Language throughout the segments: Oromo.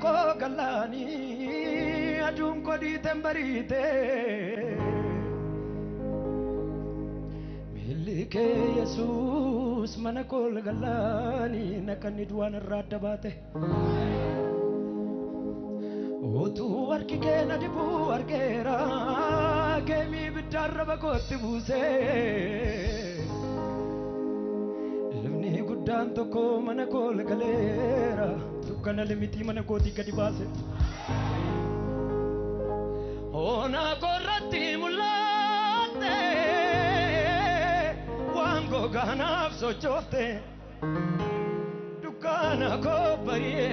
ko galani adun ko di tembarite milike Jesus mana ko galani nakani duan radabate otu warki ke na dibu warkera kemi bidarba ko tibuse Lemni guddan tokko mana kol galera dukkana limiti mana koti gadi baase ona korratti mulate wango ganaf sochote dukkana ko bariye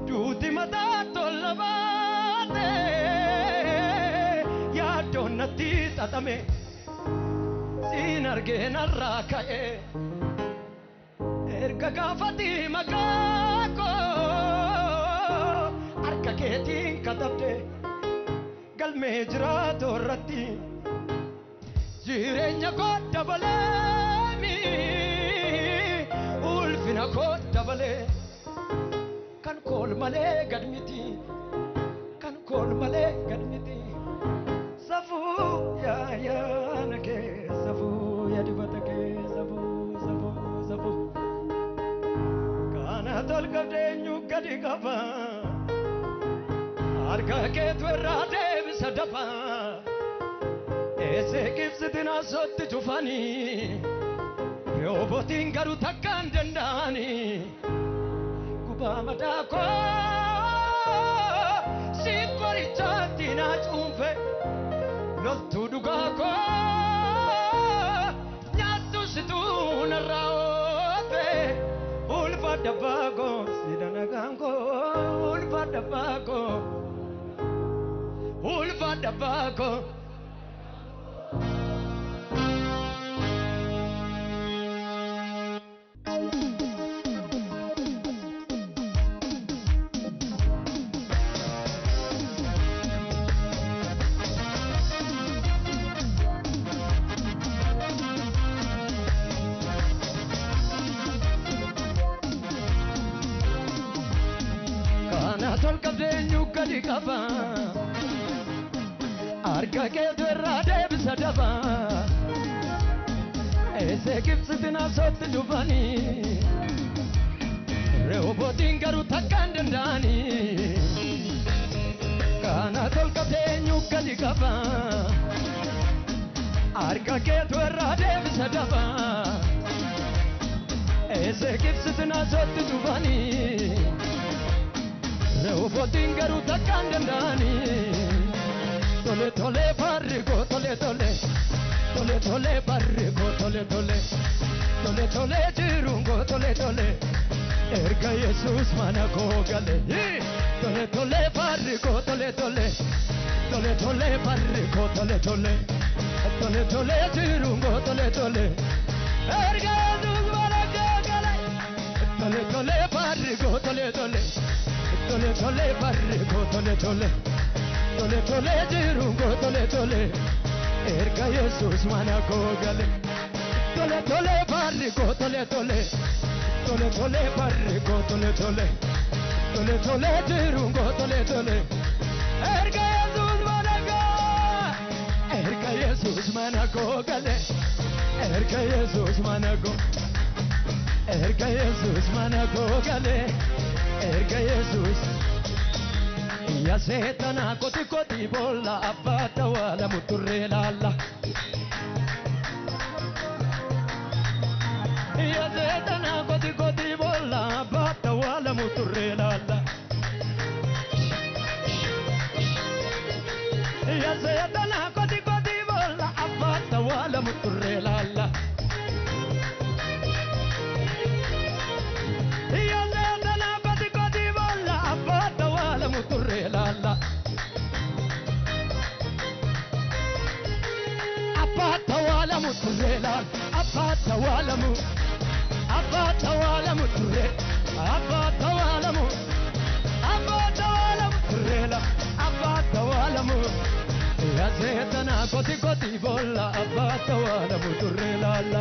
tuti mata tolabate ya donati tatame Sinargena rakae erga gafati magako arka ketin katabde galme jirato ratti jirenya ko dabalemi ulfina ko dabale kan kol male gadmiti safu ya nake safu ya dibatake safu kana tol kabdenyu gadi kafa arka ke twerade bisadafa ese kifsitina sotti tufani robotin garu takkan dendani kubama dako sikori chatina chumfe Lottu dugako nyatu situna raote ulfa dabago sidana gango ulfa dabago Tol kabdenyu gadi kafa arka ke twerade bisadafa ese kifsitina sotti dufani rehobotin garu takkan dendani kana tol kabdenyu gadi kafa arka ke twerade bisadafa ese kifsitina sotti dufani Rehobotin garu takkan dendani Tole barrigo tole barrigo tole jirungo tole Erga Jesus mana kogale Tole barrigo tole barrigo tole jirungo tole Erga Jesus mana kogale Tole barrigo tole barrigo tole jirungo tole erga Jesus mana kogale tole barrigo tole barrigo tole jirungo tole erga Jesus mana kogale erga Jesus mana kogale Erga Jesus Ya setana koti bolla abbata wala muturre lalla Ya setana koti bolla abbata wala muturre lalla Ya setana koti bolla abbata wala muturre lalla Muturrelalla Appata wala muturrelalla Appata wala muturre Appata wala muturrella Appata wala Ya setana koti bolla Appata wala muturrelalla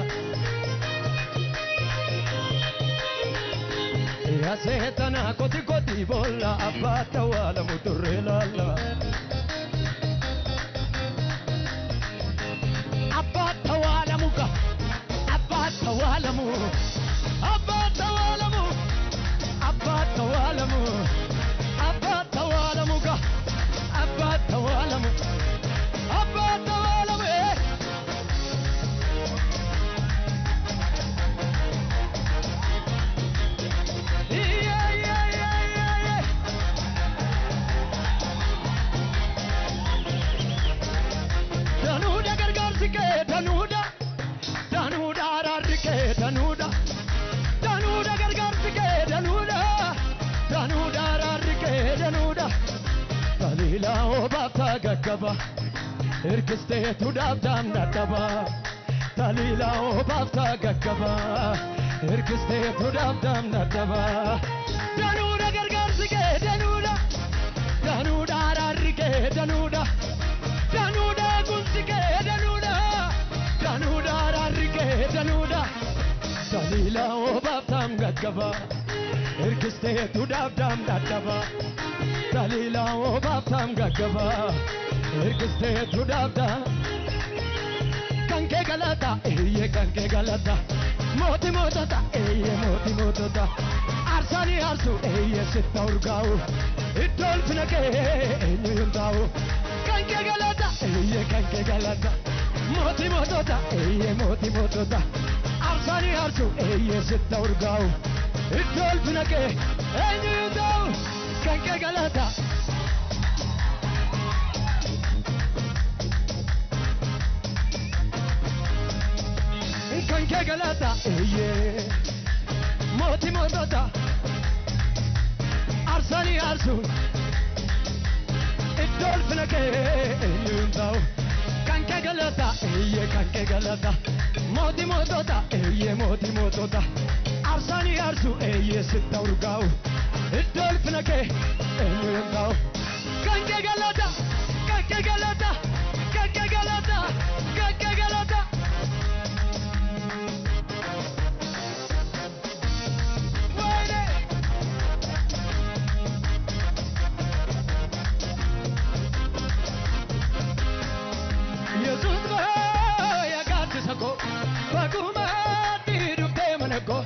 Ya setana koti koti bolla abata wala muturrelala abata wala muka abata wala mu abata wala mu abata wala mu abata wala muka abata wala mu abata wala mu Danuda rarike danuda danuda gargartike danuda danuda rarike danuda dalila obata gaggaba irkiste tudabdam nadaba dalila obata gaggaba irkiste tudabdam nadaba danuda gargartike danuda danuda rarike danuda danuda gunsike danuda danuda rarike danuda dalila obaftam gaggaba irkiste tudabdam dadaba dalila obaftam gaggaba irkiste tudabdam kanke galata eye kanke galata moti motota eye moti motota arsani arsu eye sitta urgau idol finake enyundau kanke galata eye kanke galata moti motota eye moti motota arsani arsu eye sitta urgau idol finake enyundau kanke galata kanke galata eye moti motota arsani arsu idol finake enyundau kanke galata eye kanke galata moti motota eye moti motota arsani arsu eye sitta urgau idol finake enyundau kanke galata kanke galata kanke galata kanke galata Jesus ya gatisako baguma tiru temanako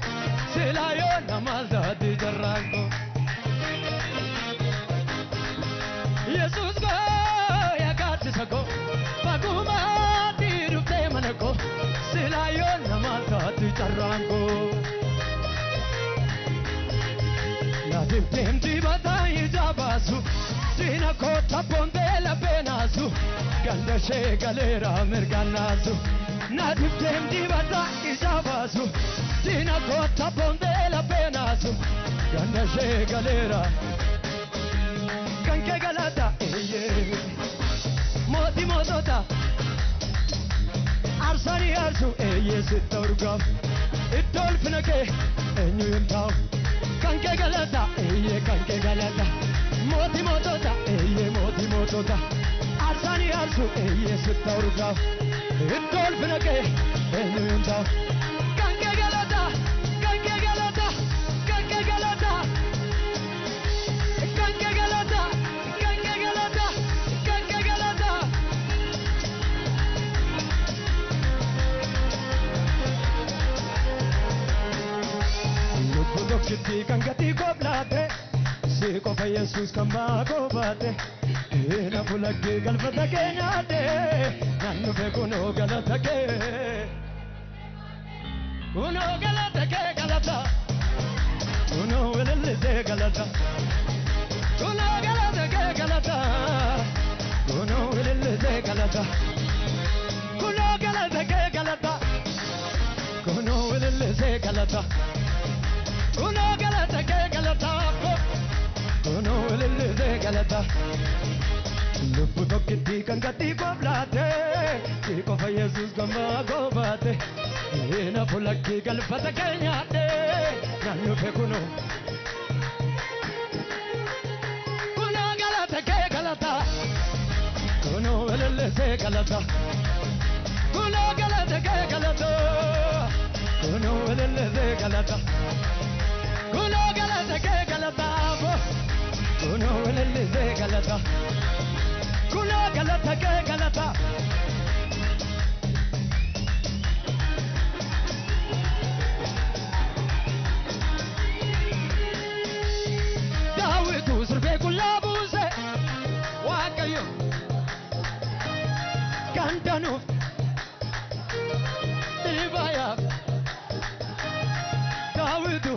silayo namaza di jarrango Jesus ya gatisako baguma tiru temanako silayo namaza di jarrango nadim temdi batai jabasu sina kota pondela penasu gandashe galera merganasu nadim temdi batai jabasu sina kota pondela penasu gandashe galera kanke galata eye moti motota arsani arsu eye sitta urgau idol finake enyundau kanke galata eye kanke galata moti motota eye moti motota arsani arsu eye sitta urgau idol finake enyundau kanke galata kanke galata kanke galata kanke galata kanke galata kanke galata lubbu tokkitti kan gati goblate si qofa yesus kan baagobate ena fulagge galfata keenyaate nannu fe kuno galata ke galata kuno welelle galata kuno galata ke galata kuno welelle galata kuno galata ke galata kuno welelle galata kuno galata ke galata kuno welelle galata lubbu tokkitti kan gati goblate si qofa yesus kan baagobate ena fulagge galfata keenyaate nannu fe kuno galata ke galata kuno welelle galata kuno galata ke galata kuno welelle galata kuno galata ke galata bo kuno welele galata kuno galata ke galata Dawitu sirbe kulabuse wakayo kandanu ibaya Dawitu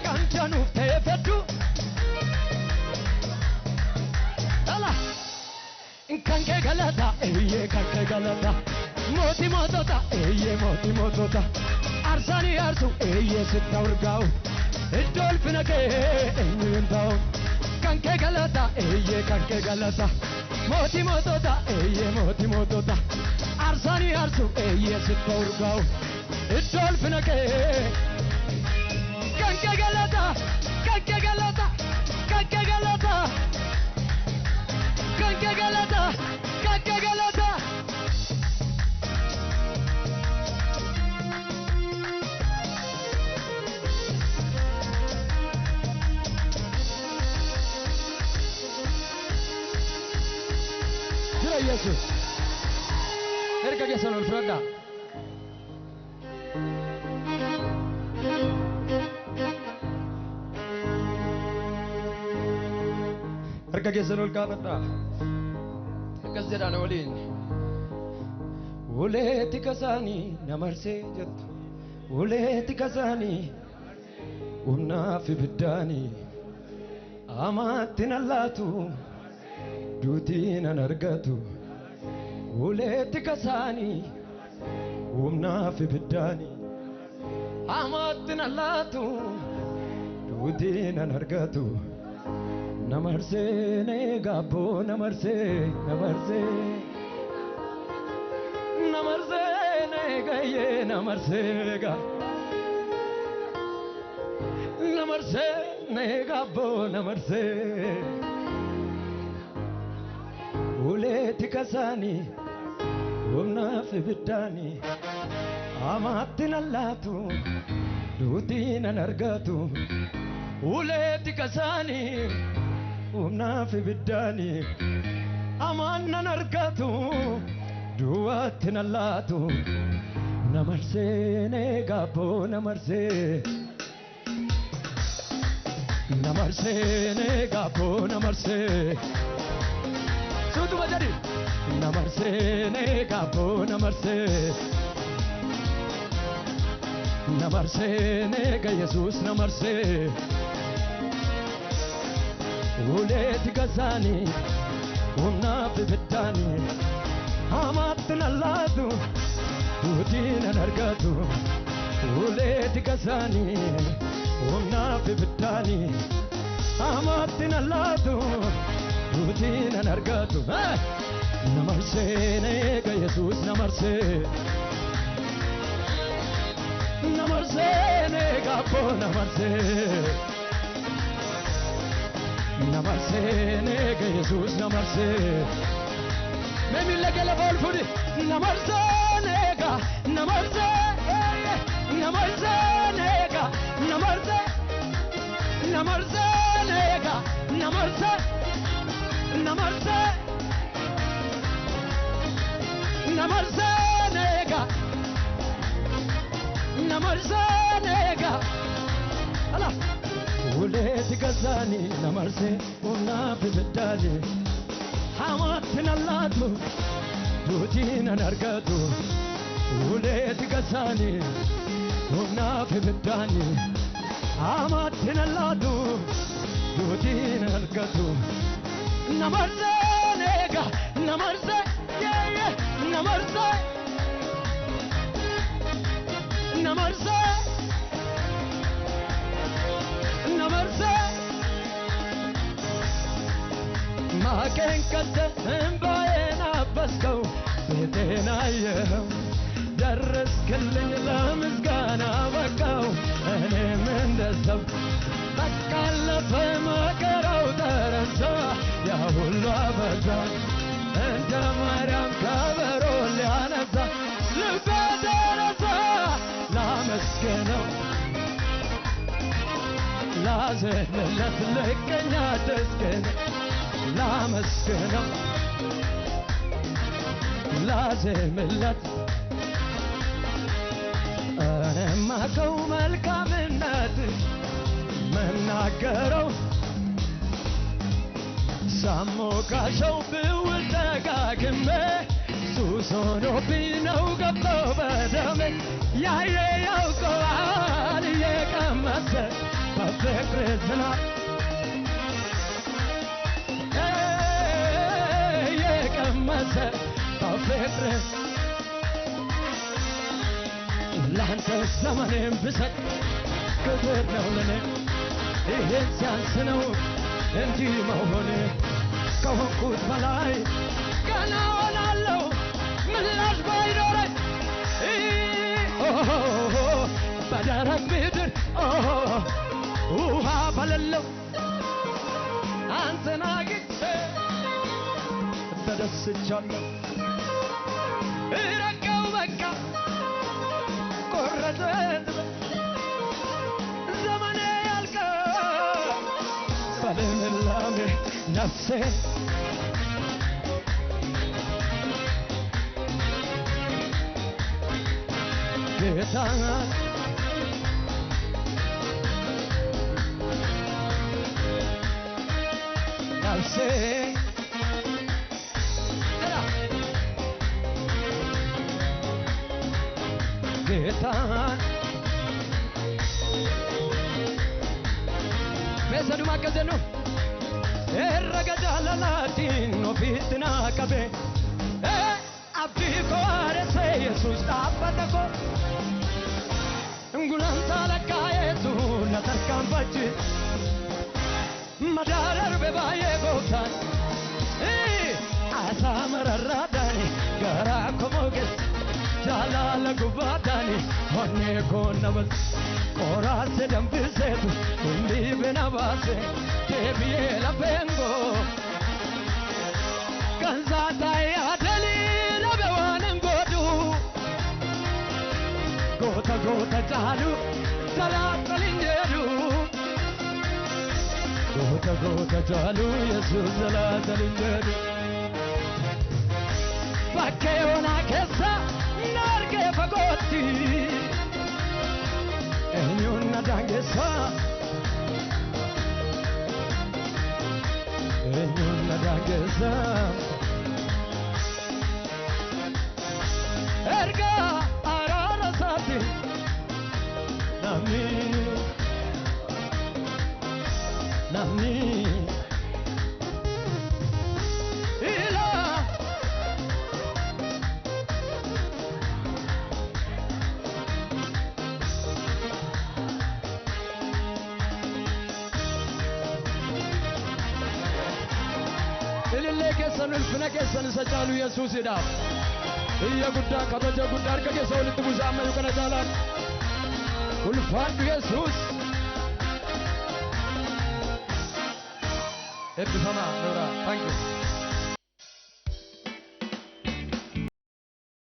kandanu tefetu ala kanke galata eye kanke galata moti motota eye moti motota arsani arsu eye sitaurgau idolfinake enyuntau kanke galata eye kanke galata moti motota eye moti motota arsani arsu eye sitaurgau idolfinake kanke galata kanke galata kanke galata kanke galata kanke galata Jesus erga che sono il fredda erga che sono il capetta erga zedana olin uleti kasani namarse jettu uleti kasani unna fi bidani amatin allatu dutina nargatu uleti kasani umna fi bidani amatin allatu dutina nargatu namarse ne gabo namarse namarse namarse ne gaye namarse ga namarse ne gabo namarse uleti kasani umna fi bidani amatin allatu dutina nargatu uleti kasani umna fi bidani amanna nargatu duatin allatu namarse ne gabo namarse namarse ne gabo namarse Sutu bajari namarse ne gabo namarse namarse ne ga Jesus namarse uleti kasani umna fi bidani amatin allatu dutina nargatu uleti kasani umna fi bidani amatin allatu dutina nargatu namarse ne ga Jesus namarse namarse ne gabo namarse namarse ne ga Jesus namarse memi legele volfudi namarse ne ga namarse namarse ne ga namarse namarse ne ga namarse namarse namarse ne ga namarse ne ga ala uleti kasani namarse unna fi bidani amatin allatu dutina nargatu uleti kasani unna fi bidani amatin allatu dutina nargatu namarse ne ga namarse namarse namarse namarse ማቄን ቀደህ እንባዬን አበስከው ፊቴን አየኸው ደረስክልኝ ለምስጋና በቃው እኔም እንደሰው በቃ አለፈ መከራው ተረሳ ያ ሁሉ አበዛ እንደ ማርያም ከበሮ ሊያነሳ ልቤ ተረሳ ላመስግነው ላዘንለት ለቀኛ ደስገን ላመስግነው ላዘምለት እኔማቀው መልካምነት መናገረው ሳሞካሸው ብውል ደጋግሜ ሱስ ሆኖብኝ ነው ገብቶ በደሜ ያየ ያውቀዋል የቀመሰ በፍቅር ዝናብ የቀመሰ በፍቅር ላንተ ዘመኔን ብሰጥ ክብር ነው ለኔ ይሄን ሲያንስ ነው እንዲህ መሆኔ ከሆንኩት በላይ ገና ሆናለሁ ምላሽ ባይኖረኝ በደረቅ ምድር ውሃ በሌለው አንተን አግኝቼ ተደስቻለሁ ረጋው በቃ ቆረጠ ዘመኔ ያልቀ በልምላሜ ነፍሴ ጌታ ነፍሴ ጌታ Besaduma kazeno erragajalalati fitna kabe abdi ko arese Jesus tabatako ngulanta lakayetu na tarkambachi madarar bebaye gotan asamarradani gara komoges jalala gubadani honne konabas Koras dampiset undi benabase tebiye la pengo kanzata ya dali la bewanen godu gota gota jalu salalinjeru gota gota jalu yesus salalinjeru bakke ona kessa narge fagoti Enyuna dangesa Erga arara sati Nami Ila Ilillekesan ulfinakesan sajalu Yesus idaf Iya gudda kabaja gudda arga ke sawli tubuza amma yukana jalan Ulfan Yesus Ebbifama Nora thank you